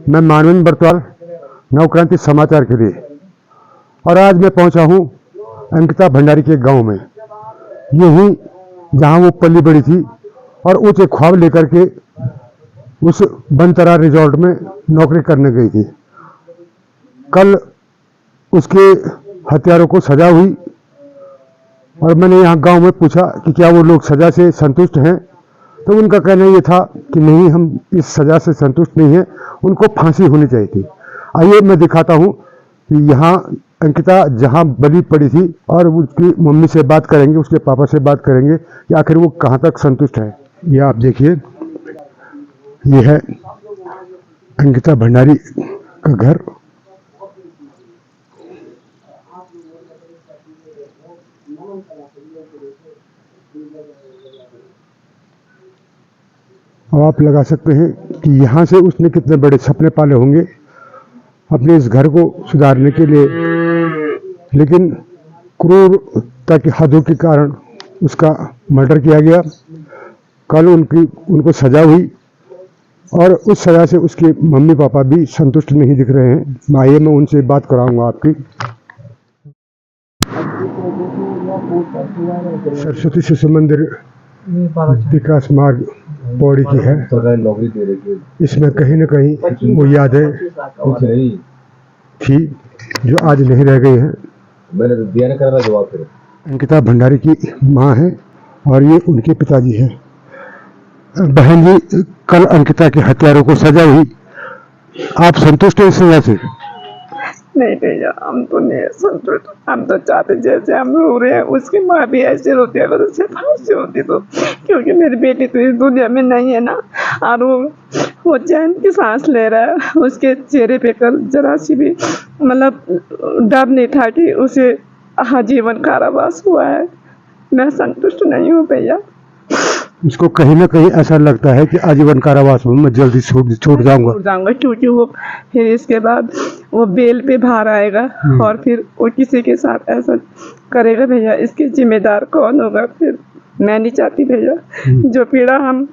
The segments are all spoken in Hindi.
मैं मानवेंद्र बरतवाल, नवक्रांति समाचार के लिए। और आज मैं पहुंचा हूं अंकिता भंडारी के गांव में, यही जहां वो पली बड़ी थी और ऊंचे ख्वाब लेकर के उस बनतरा रिजॉर्ट में नौकरी करने गई थी। कल उसके हत्यारों को सजा हुई और मैंने यहाँ गांव में पूछा कि क्या वो लोग सजा से संतुष्ट हैं, तो उनका कहना ये था कि नहीं, हम इस सजा से संतुष्ट नहीं हैं, उनको फांसी होनी चाहिए थी। आइए मैं दिखाता हूँ कि यहाँ अंकिता जहाँ बलि पड़ी थी और उसकी मम्मी से बात करेंगे, उसके पापा से बात करेंगे कि आखिर वो कहाँ तक संतुष्ट है। ये आप देखिए, ये है अंकिता भंडारी का घर। अब आप लगा सकते हैं कि यहाँ से उसने कितने बड़े सपने पाले होंगे अपने इस घर को सुधारने के लिए, लेकिन क्रूरता की हदों के कारण उसका मर्डर किया गया। कल उनको सजा हुई और उस सजा से उसके मम्मी पापा भी संतुष्ट नहीं दिख रहे हैं। आइए मैं उनसे बात कराऊंगा आपकी। सरस्वती शिशु मंदिर विकास मार्ग पौड़ी की है। इसमें कहीं न कहीं वो यादें थी जो आज नहीं रह गई हैं। अंकिता भंडारी की माँ है और ये उनके पिताजी हैं। बहन जी, कल अंकिता के हत्यारों को सजा हुई, आप संतुष्ट हैं इस सजा से? नहीं भैया, हम तो नहीं संतुष्ट। हम तो चाहते जैसे हम रो रहे हैं उसकी माँ भी ऐसे रोती है, अगर उससे फांसी होती तो, क्योंकि मेरी बेटी तो इस दुनिया में नहीं है ना। और वो चैन की सांस ले रहा है, उसके चेहरे पे कल जरा सी भी मतलब डर नहीं था कि उसे आजीवन कारावास हुआ है। मैं संतुष्ट नहीं हूँ भैया। इसको कहीं ना कहीं ऐसा लगता है कि आजीवन कारावास में मैं जल्दी छूट जाऊंगा, क्योंकि वो फिर इसके बाद वो बेल पे बाहर आएगा और फिर वो किसी के साथ ऐसा करेगा भैया। इसके जिम्मेदार कौन होगा फिर? मैं नहीं चाहती भैया जो पीड़ा हम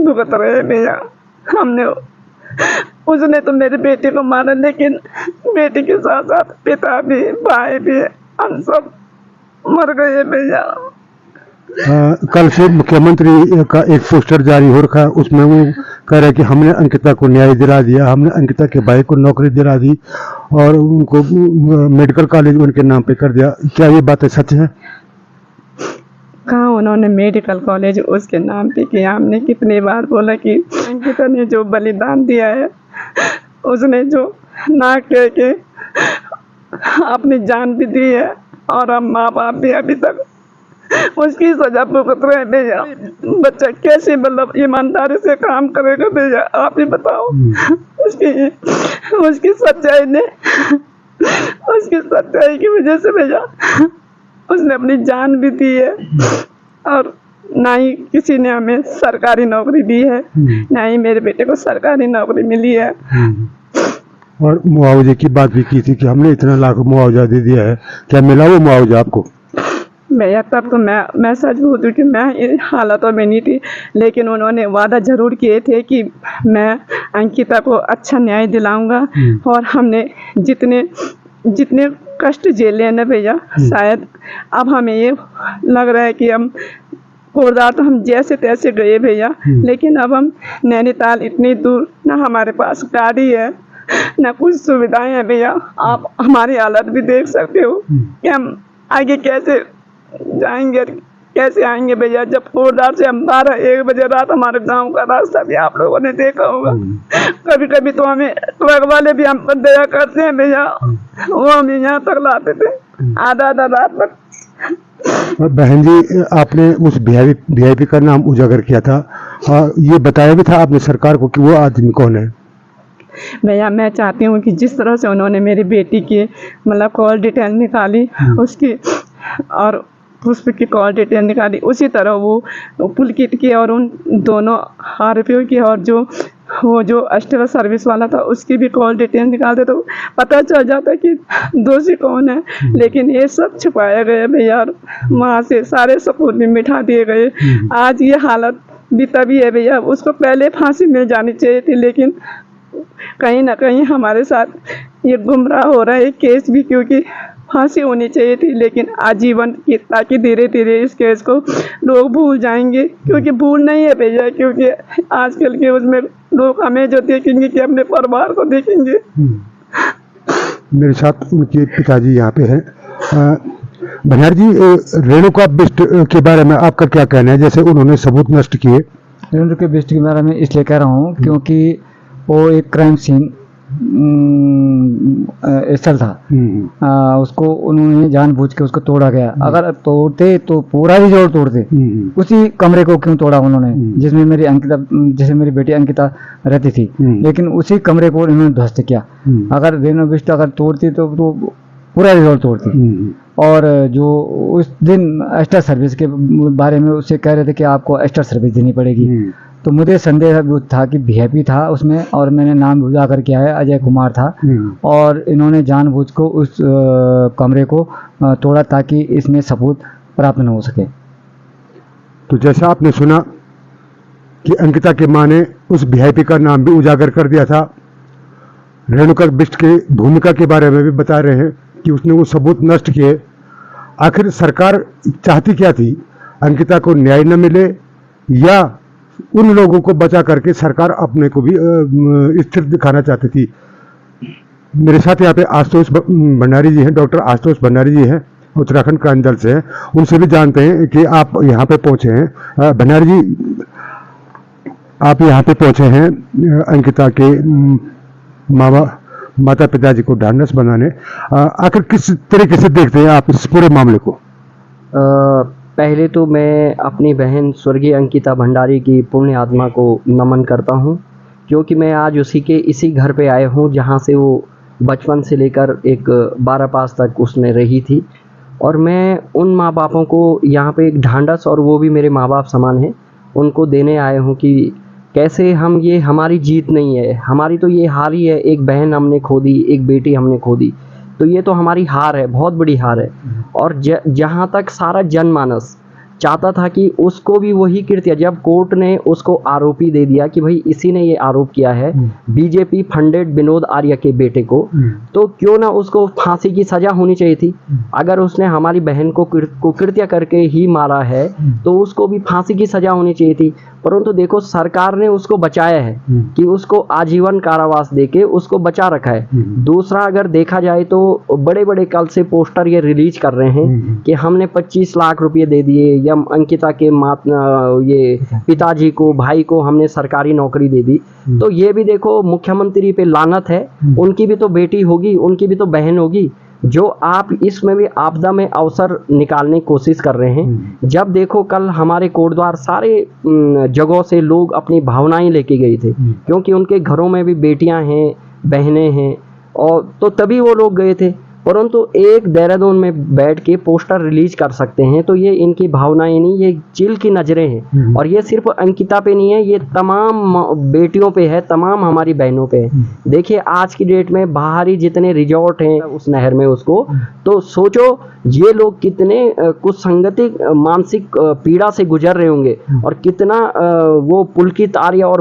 भुगत रहे हैं भैया। उसने तो मेरे बेटे को मारा, लेकिन बेटे के साथ साथ पिता भी, भाई भी, हम सब मर गए भैया। कल से मुख्यमंत्री का एक पोस्टर जारी हो रखा है, उसमें वो कह रहे हैं कि हमने अंकिता को न्याय दिला दिया, हमने अंकिता के भाई को नौकरी दिला दी और उनको मेडिकल कॉलेज उनके नाम पे कर दिया। क्या ये बातें सच है? कहाँ उन्होंने मेडिकल कॉलेज उसके नाम पे किया? हमने कितनी बार बोला कि अंकिता ने जो बलिदान दिया है, उसने जो ना कह के अपनी जान भी दी है और हम माँ बाप भी अभी तक उसकी सजा भुगत रहे हैं भैया। बच्चा कैसे मतलब ईमानदारी से काम करेगा भैया, आप ही बताओ। उसकी सच्चाई की वजह से भैया उसने अपनी जान भी दी है और ना ही किसी ने हमें सरकारी नौकरी दी है, ना ही मेरे बेटे को सरकारी नौकरी मिली है। और मुआवजे की बात भी की थी कि हमने इतना लाख मुआवजा दे दिया है, क्या मिला वो मुआवजा आपको? भैया तब तो मैं सच बोलूं कि मैं इन हालातों में नहीं थी, लेकिन उन्होंने वादा जरूर किए थे कि मैं अंकिता को अच्छा न्याय दिलाऊंगा। और हमने जितने कष्ट झेले ना भैया, शायद अब हमें ये लग रहा है कि हम कोरदार तो हम जैसे तैसे गए भैया, लेकिन अब हम नैनीताल इतनी दूर, ना हमारे पास गाड़ी है ना कुछ सुविधाएं हैं भैया। आप हमारी हालत भी देख सकते हो कि हम आगे कैसे जाएंगे, कैसे आएंगे भैया। जब कोरदार से हम 12-1 बजे रात, हमारे गांव का रास्ता भी आप लोगों ने देखा होगा। कभी कभी तो हमें ट्रक वाले भी हम पर दया करते हैं भैया, वो हमें यहाँ तक लाते थे आधा रात तक। बहन जी, आपने उस वीआईपी का नाम उजागर किया था और ये बताया भी था आपने सरकार को कि वो आदमी कौन है? भैया मैं चाहती हूँ कि जिस तरह से उन्होंने मेरी बेटी की मतलब कॉल डिटेल निकाली उसकी, और पुष्प की कॉल डिटेल निकाली, उसी तरह वो पुलकित की और उन दोनों आरोपियों की और वो जो अस्टेबल सर्विस वाला था उसकी भी कॉल डिटेल निकालते तो पता चल जाता कि दोषी कौन है। लेकिन ये सब छुपाया गया भैया, वहाँ से सारे सबूत भी मिटा दिए गए। आज ये हालत भी तभी है भैया, उसको पहले फांसी मिल जानी चाहिए थी, लेकिन कहीं ना कहीं हमारे साथ ये गुमराह हो रहा है केस भी, क्योंकि फांसी होनी चाहिए थी लेकिन आजीवन की, ताकि धीरे धीरे इस केस को लोग भूल जाएंगे, क्योंकि भूल नहीं है भैया, क्योंकि आजकल के उसमें लोग हमें जो देखेंगे कि अपने परिवार को देखेंगे। मेरे साथ उनके पिताजी यहाँ पे हैं। भंडारी जी, रेणुका बिष्ट के बारे में आपका क्या कहना है? जैसे उन्होंने सबूत नष्ट किए। रेणुका बिष्ट के बारे में इसलिए कह रहा हूँ क्योंकि वो एक क्राइम सीन स्थल था। उसको उन्होंने जानबूझ के उसको तोड़ा गया। अगर तोड़ते तो पूरा ही जोड़ तोड़ते। उसी कमरे को क्यों तोड़ा उन्होंने, जिसमें मेरी अंकिता, जैसे मेरी बेटी अंकिता रहती थी, लेकिन उसी कमरे को इन्होंने ध्वस्त किया। अगर रेणु बिष्ट अगर तोड़ती तो पूरा ही जोड़ तोड़ती। और जो उस दिन एक्स्ट्रा सर्विस के बारे में उससे कह रहे थे कि आपको एक्स्ट्रा सर्विस देनी पड़ेगी, तो मुझे संदेह था कि वीआईपी था उसमें, और मैंने नाम भुला कर किया है, अजय कुमार था, और इन्होंने जानबूझ को उस कमरे को तोड़ा ताकि इसमें सबूत प्राप्त न हो सके। तो जैसा आपने सुना कि अंकिता की मां ने उस वीआईपी का नाम भी उजागर कर दिया था। रेणुका बिष्ट की भूमिका के बारे में भी बता रहे हैं कि उसने वो सबूत नष्ट किए। आखिर सरकार चाहती क्या थी? अंकिता को न्याय न मिले, या उन लोगों को बचा करके सरकार अपने को भी स्थिर दिखाना चाहती थी? मेरे साथ यहाँ पे आशुतोष भंडारी जी हैं, डॉक्टर आशुतोष भंडारी जी हैं, उत्तराखंड क्रांति दल से हैं। उनसे भी जानते हैं कि आप यहाँ पे पहुंचे हैं। भंडारी जी, आप यहाँ पे पहुंचे हैं अंकिता के माता पिताजी को ढांढस बनाने। आखिर किस तरीके से देखते हैं आप इस पूरे मामले को? पहले तो मैं अपनी बहन स्वर्गीय अंकिता भंडारी की पुण्य आत्मा को नमन करता हूँ, क्योंकि मैं आज इसी घर पे आया हूँ जहाँ से वो बचपन से लेकर एक 12 पास तक उसमें रही थी। और मैं उन माँ बापों को यहाँ पे एक ढांढस, और वो भी मेरे माँ बाप समान हैं, उनको देने आया हूँ कि कैसे हम, ये हमारी जीत नहीं है, हमारी तो ये हार ही है। एक बहन हमने खो दी, एक बेटी हमने खो दी, तो ये तो हमारी हार है, बहुत बड़ी हार है। और जहाँ तक सारा जनमानस चाहता था कि उसको भी वही कृत्य, जब कोर्ट ने उसको आरोपी दे दिया कि भाई इसी ने ये आरोप किया है बीजेपी फंडेड विनोद आर्य के बेटे को, तो क्यों ना उसको फांसी की सजा होनी चाहिए थी। अगर उसने हमारी बहन को कृत्य करके ही मारा है तो उसको भी फांसी की सजा होनी चाहिए थी। परंतु देखो, सरकार ने उसको बचाया है कि उसको आजीवन कारावास देके उसको बचा रखा है। दूसरा, अगर देखा जाए तो बड़े बड़े कल से पोस्टर ये रिलीज कर रहे हैं कि हमने 25 लाख रुपए दे दिए, या अंकिता के ये पिताजी को, भाई को हमने सरकारी नौकरी दे दी। तो ये भी देखो, मुख्यमंत्री पे लानत है। उनकी भी तो बेटी होगी, उनकी भी तो बहन होगी, जो आप इसमें भी आपदा में अवसर निकालने की कोशिश कर रहे हैं। जब देखो, कल हमारे कोटद्वार सारे जगहों से लोग अपनी भावनाएं लेके गए थे, क्योंकि उनके घरों में भी बेटियां हैं, बहनें हैं, और तो तभी वो लोग गए थे। परंतु एक देहरादून में बैठ के पोस्टर रिलीज कर सकते हैं, तो ये इनकी भावनाएं नहीं, ये चिल की नजरें हैं। और ये सिर्फ अंकिता पे नहीं है, ये तमाम बेटियों पे है, तमाम हमारी बहनों पे है। देखिए, आज की डेट में बाहरी जितने रिजॉर्ट हैं उस नहर में, उसको तो सोचो ये लोग कितने कुसंगति, मानसिक पीड़ा से गुजर रहे होंगे, और कितना वो पुलकित आर्य और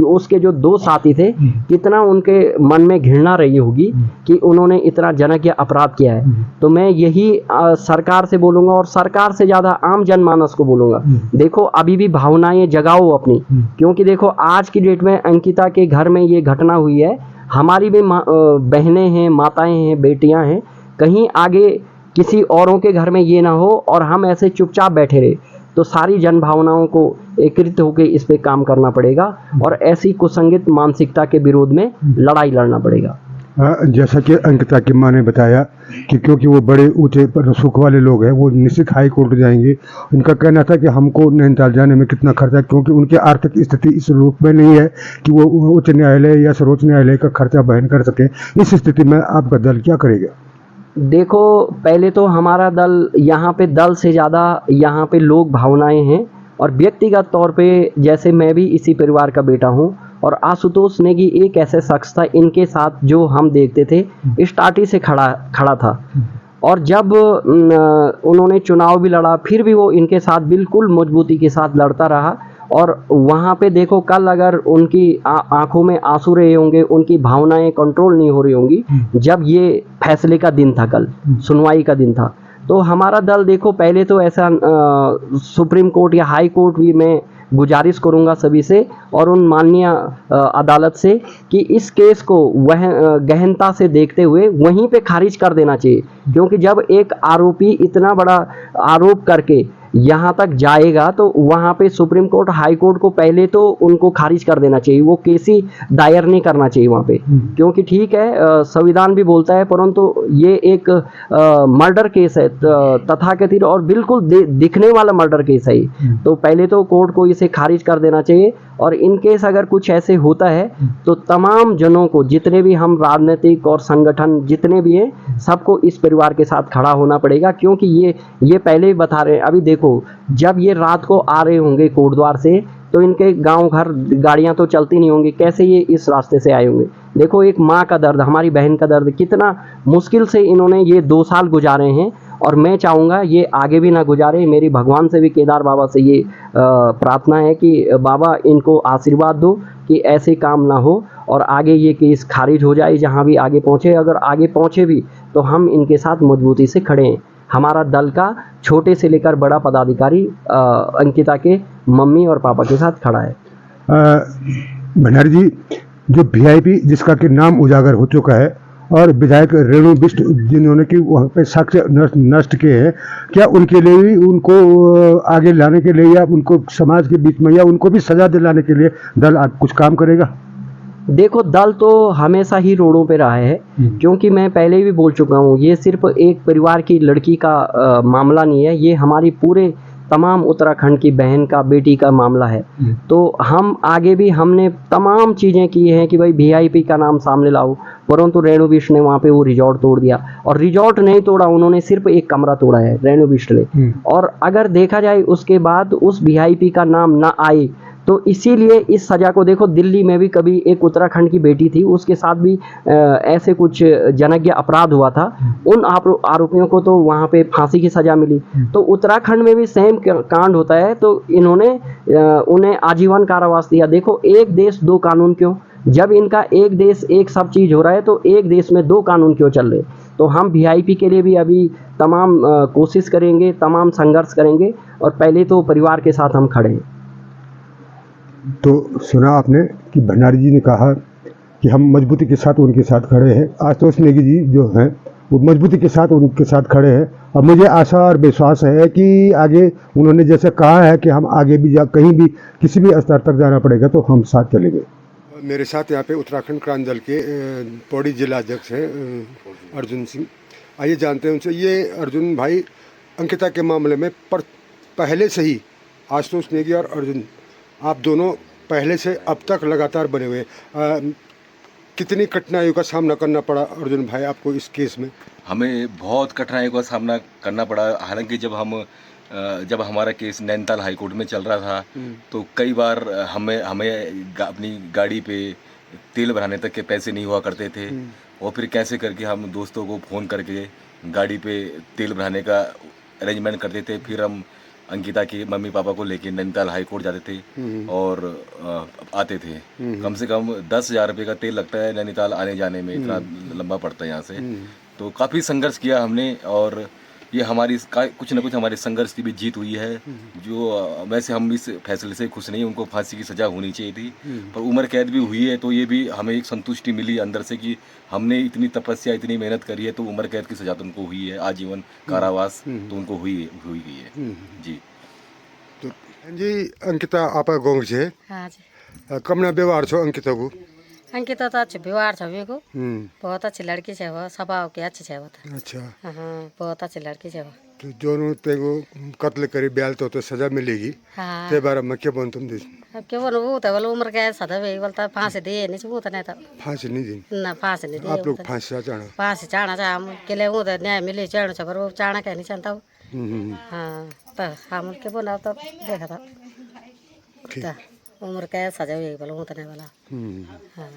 उसके जो 2 साथी थे, कितना उनके मन में घृणा रही होगी कि उन्होंने इतना जनक अपराध किया है। तो मैं यही सरकार से बोलूंगा, और सरकार से ज्यादा आम जनमानस को बोलूंगा, देखो अभी भी भावनाएं जगाओ अपनी, क्योंकि देखो आज की डेट में अंकिता के घर में ये घटना हुई है, हमारी भी बहनें हैं, माताएं हैं, बेटियां हैं, कहीं आगे किसी औरों के घर में ये ना हो और हम ऐसे चुपचाप बैठे रहे। तो सारी जन भावनाओं को एकत्रित होकर इस पे काम करना पड़ेगा, और ऐसी कुसंगित मानसिकता के विरोध में लड़ाई लड़ना पड़ेगा। जैसा कि अंकिता की मां ने बताया कि क्योंकि वो बड़े ऊंचे सुख वाले लोग हैं, वो निश्चित हाई कोर्ट जाएंगे। उनका कहना था कि हमको नैनीताल जाने में कितना खर्चा, क्योंकि उनकी आर्थिक स्थिति इस रूप में नहीं है कि वो उच्च न्यायालय या सर्वोच्च न्यायालय का खर्चा वहन कर सके। इस स्थिति में आपका दल क्या करेगा? देखो, पहले तो हमारा दल, यहाँ पे दल से ज़्यादा यहाँ पे लोग भावनाएं हैं, और व्यक्तिगत तौर पे जैसे मैं भी इसी परिवार का बेटा हूँ, और आशुतोष नेगी एक ऐसे शख्स था इनके साथ जो हम देखते थे स्टार्टिंग से खड़ा था। और जब उन्होंने चुनाव भी लड़ा, फिर भी वो इनके साथ बिल्कुल मजबूती के साथ लड़ता रहा, और वहाँ पे देखो कल अगर उनकी आंखों में आंसू रहे होंगे, उनकी भावनाएं कंट्रोल नहीं हो रही होंगी, जब ये फैसले का दिन था, कल सुनवाई का दिन था, तो हमारा दल देखो पहले तो ऐसा सुप्रीम कोर्ट या हाई कोर्ट भी मैं गुजारिश करूंगा सभी से और उन माननीय अदालत से कि इस केस को वह गहनता से देखते हुए वहीं पे खारिज कर देना चाहिए, क्योंकि जब एक आरोपी इतना बड़ा आरोप करके यहाँ तक जाएगा तो वहाँ पे सुप्रीम कोर्ट हाई कोर्ट को पहले तो उनको खारिज कर देना चाहिए, वो केस ही दायर नहीं करना चाहिए वहाँ पे, क्योंकि ठीक है संविधान भी बोलता है, परंतु ये एक मर्डर केस है तथाकथित और बिल्कुल दिखने वाला मर्डर केस है ये, तो पहले तो कोर्ट को इसे खारिज कर देना चाहिए। और इन केस अगर कुछ ऐसे होता है तो तमाम जनों को, जितने भी हम राजनीतिक और संगठन जितने भी हैं, सबको इस परिवार के साथ खड़ा होना पड़ेगा, क्योंकि ये पहले ही बता रहे हैं। अभी देखो जब ये रात को आ रहे होंगे कोटद्वार से तो इनके गांव घर गाड़ियां तो चलती नहीं होंगी, कैसे ये इस रास्ते से आए होंगे। देखो एक माँ का दर्द, हमारी बहन का दर्द, कितना मुश्किल से इन्होंने ये 2 साल गुजारे हैं और मैं चाहूँगा ये आगे भी ना गुजारे। मेरी भगवान से भी, केदार बाबा से ये प्रार्थना है कि बाबा इनको आशीर्वाद दो कि ऐसे काम ना हो और आगे ये केस खारिज हो जाए, जहाँ भी आगे पहुँचे। अगर आगे पहुँचे भी तो हम इनके साथ मजबूती से खड़े हैं। हमारा दल का छोटे से लेकर बड़ा पदाधिकारी अंकिता के मम्मी और पापा के साथ खड़ा है। भंडारी जी, जो वीआईपी जिसका कि नाम उजागर हो चुका है और विधायक रेणु बिष्ट जिन्होंने कि वहाँ पे साक्ष्य नष्ट किए हैं, क्या उनके लिए भी, उनको आगे लाने के लिए या उनको समाज के बीच में या उनको भी सजा दिलाने के लिए दल आप कुछ काम करेगा? देखो दल तो हमेशा ही रोडों पे रहा है, क्योंकि मैं पहले भी बोल चुका हूँ, ये सिर्फ एक परिवार की लड़की का मामला नहीं है, ये हमारी पूरे तमाम उत्तराखंड की बहन का, बेटी का मामला है। तो हम आगे भी हमने तमाम चीज़ें की हैं कि भाई वीआईपी का नाम सामने लाओ, परंतु रेणु बिष्ट ने वहाँ पे वो रिजॉर्ट तोड़ दिया। और रिजॉर्ट नहीं तोड़ा उन्होंने, सिर्फ एक कमरा तोड़ा है रेणु बिष्ट ने। और अगर देखा जाए उसके बाद उस वीआईपी का नाम ना आए, तो इसीलिए इस सज़ा को देखो, दिल्ली में भी कभी एक उत्तराखंड की बेटी थी, उसके साथ भी ऐसे कुछ जनज्ञ अपराध हुआ था, उन आरोपियों को तो वहाँ पे फांसी की सज़ा मिली। तो उत्तराखंड में भी सेम कांड होता है, तो इन्होंने उन्हें आजीवन कारावास दिया। देखो एक देश दो कानून क्यों, जब इनका एक देश एक सब चीज़ हो रहा है तो एक देश में 2 कानून क्यों चल रहे। तो हम वीआईपी के लिए भी अभी तमाम कोशिश करेंगे, तमाम संघर्ष करेंगे, और पहले तो परिवार के साथ हम खड़े हैं। तो सुना आपने कि भंडारी जी ने कहा कि हम मजबूती के साथ उनके साथ खड़े हैं। आशुतोष नेगी जी जो हैं वो मजबूती के साथ उनके साथ खड़े हैं, और मुझे आशा और विश्वास है कि आगे उन्होंने जैसे कहा है कि हम आगे भी कहीं भी किसी भी स्तर तक जाना पड़ेगा तो हम साथ चलेंगे। मेरे साथ यहाँ पे उत्तराखंड क्रांति दल के पौड़ी जिला अध्यक्ष हैं अर्जुन सिंह। आइए जानते हैं उनसे। ये अर्जुन भाई, अंकिता के मामले में पहले से ही आशुतोष नेगी और अर्जुन, आप दोनों पहले से अब तक लगातार बने हुए, कितनी कठिनाइयों का सामना करना पड़ा अर्जुन भाई आपको इस केस में? हमें बहुत कठिनाइयों का सामना करना पड़ा। हालांकि जब हमारा केस नैनीताल हाई कोर्ट में चल रहा था तो कई बार हमें अपनी गाड़ी पे तेल भराने तक के पैसे नहीं हुआ करते थे, और फिर कैसे करके हम दोस्तों को फ़ोन करके गाड़ी पे तेल भराने का अरेंजमेंट करते थे। फिर हम अंकिता के मम्मी पापा को लेके नैनीताल हाई कोर्ट जाते थे और आते थे। कम से कम 10,000 रुपये का तेल लगता है नैनीताल आने जाने में, इतना लंबा पड़ता है यहाँ से। तो काफ़ी संघर्ष किया हमने, और ये हमारी कुछ ना कुछ हमारे संघर्ष की भी जीत हुई है। जो वैसे हम इस फैसले से खुश नहीं, उनको फांसी की सज़ा होनी चाहिए थी, पर उम्र कैद भी हुई है, तो ये भी हमें एक संतुष्टि मिली अंदर से कि हमने इतनी तपस्या, इतनी मेहनत करी है, तो उम्र कैद की सज़ा तो उनको हुई है, आजीवन कारावास तो उनको हुई गई है। जी तो जी अंकिता आप गाँव से हाँ जी। कमना व्यवहार छो अंकिता को? अंकिता तो अच्छी व्यवहार छवि को, बहुत अच्छी लड़की है वो, स्वभाव की अच्छी है वो तो। अच्छा, हाँ बहुत अच्छी लड़की है वो। तो जो तेको कत्ल करी ब्याल तो सजा मिलेगी। हाँ ते बारे में क्या बोल तुम? अब क्या बोलो, वो तो बोलो उम्र क्या सदा वही बोलता, फांसी दे नहीं वो तो नहीं था, फांसी नहीं दी ना फांसी नहीं दी। आप लोग फांसी चाहना? फांसी चाहना चाह हम के लिए वो तो न्याय मिले चढ़ पर वो चाहना क्या नहीं चाहता वो। हाँ तो हम के बोला तो देखा था, उम्र क्या सजा वही बोलो वो तो नहीं बोला। हाँ।